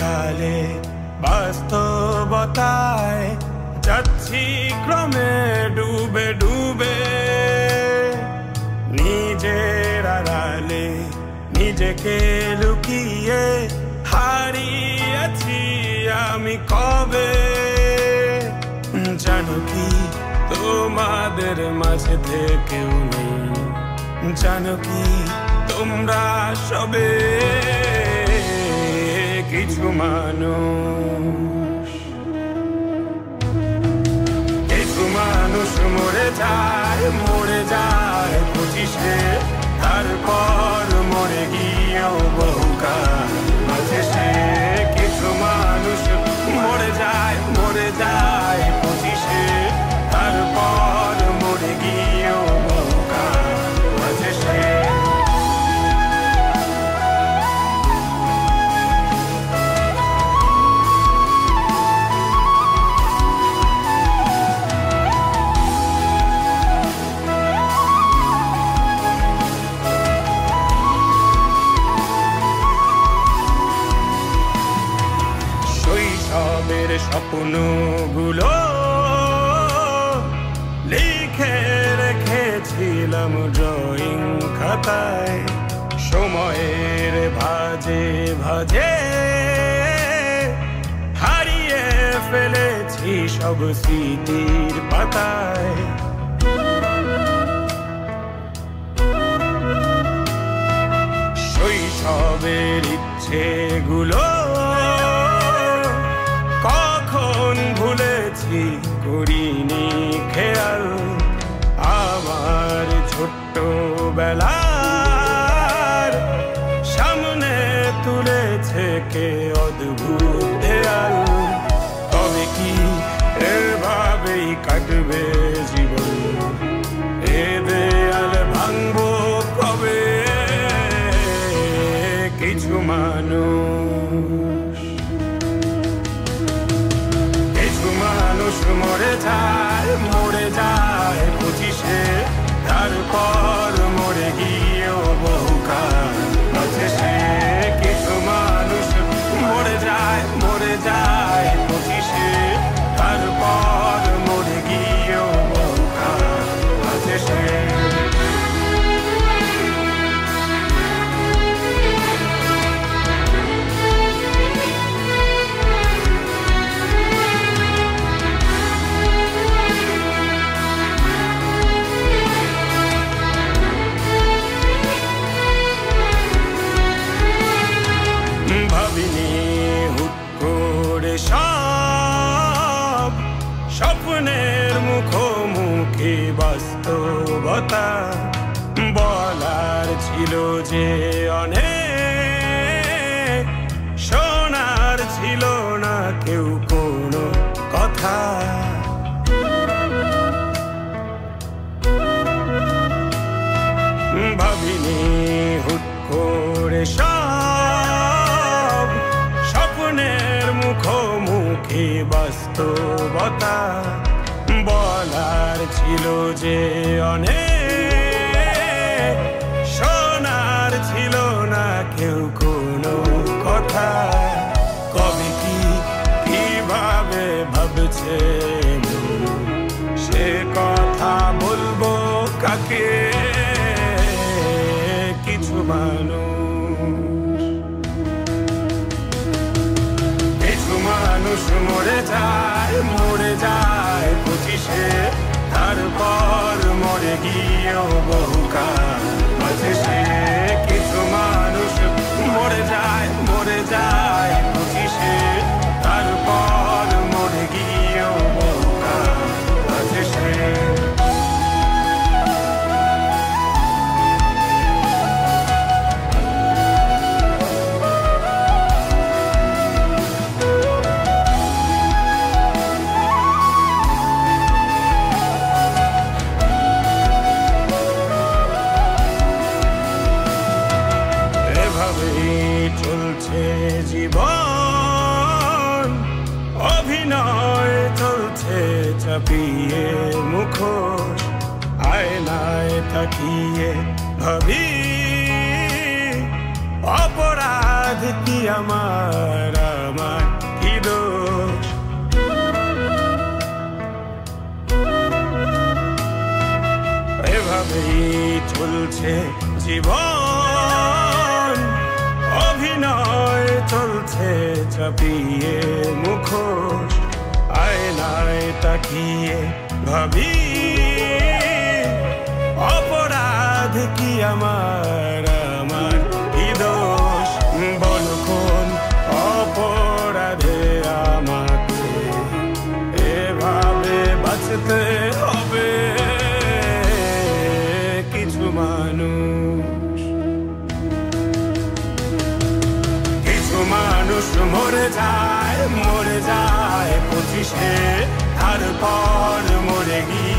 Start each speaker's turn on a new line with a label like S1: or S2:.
S1: কালে বাস্তবতায় যাচ্ছি ক্রমে ডুবে ডুবে নিজের আড়ালে নিজেকে লুকিয়ে হারিয়েছি আমি কবে জানো কি তোমাদের মাঝে থেকেও নেই জানো কি তোমরা সবে কিছু মানুষ মরে যায় 25-এ তারপর মরে গিয়েও বহুকাল মাঝে সে কিছু মানুষ মরে যায় 25-এ তারপর মরে গিয়েও বহুকাল মাঝে সে স্বপ্নগুলো লিখে রেখেছিলাম ড্রয়িং খাতায় সময়ের ভাজে ভাজে হারিয়ে ফেলেছি সব স্মৃতির পাতায় শৈশবের ইচ্ছেগুলো ভুলেছি করিনি খেয়াল আমার ছোট্ট বেলার সামনে তুলেছে কে অদ্ভুত দেয়াল তবে কি এভাবেই কাটবে জীবন এ দেয়াল ভাঙবো কবে কিছু মানুষ মরে যায় 25-এ তারপর মরে গিয়েও বহুকাল মাঝে সে কিছু মানুষ মরে যায় 25-এ তারপর মরে গিয়েও বহুকাল মাঝে সে স্বপ্নের মুখোমুখি বাস্তবতা বলার ছিল যে অনেক শোনার ছিল না কেউ কোনো কথা ভাবিনি হুট করে সব স্বপ্নের মুখোমুখি বাস্তবতা বলার ছিল যে অনেক শোনার ছিল না কেউ কোনো কথা কবে কি কিভাবে ভাবছে সে কথা বলবো কাকে কিছু মানুষ মরে যায় 25-এ তারপর মরে গিয়েও বহুকাল মাঝে সে কিছু মানুষ মরে যায় 25-এ তারপর মরে গিয়েও বহুকাল মাঝে সে চলছে জীবন অভিনয় চলছে চাপিয়ে মুখোশ আয়নায় তাকিয়ে ভাবি অপরাধ অপরাধ কি আমার কি দোষ এভাবেই চলছে জীবন অভিনয় চলছে চাপিয়ে মুখোশ আয়নায় তাকিয়ে ভাবি অপরাধ কি আমার কি দোষ বল কোন অপরাধে আমাকে এভাবে বাঁচতে হবে কিছু মানুষ মরে যায় 25-এ তারপর মরে গিয়ে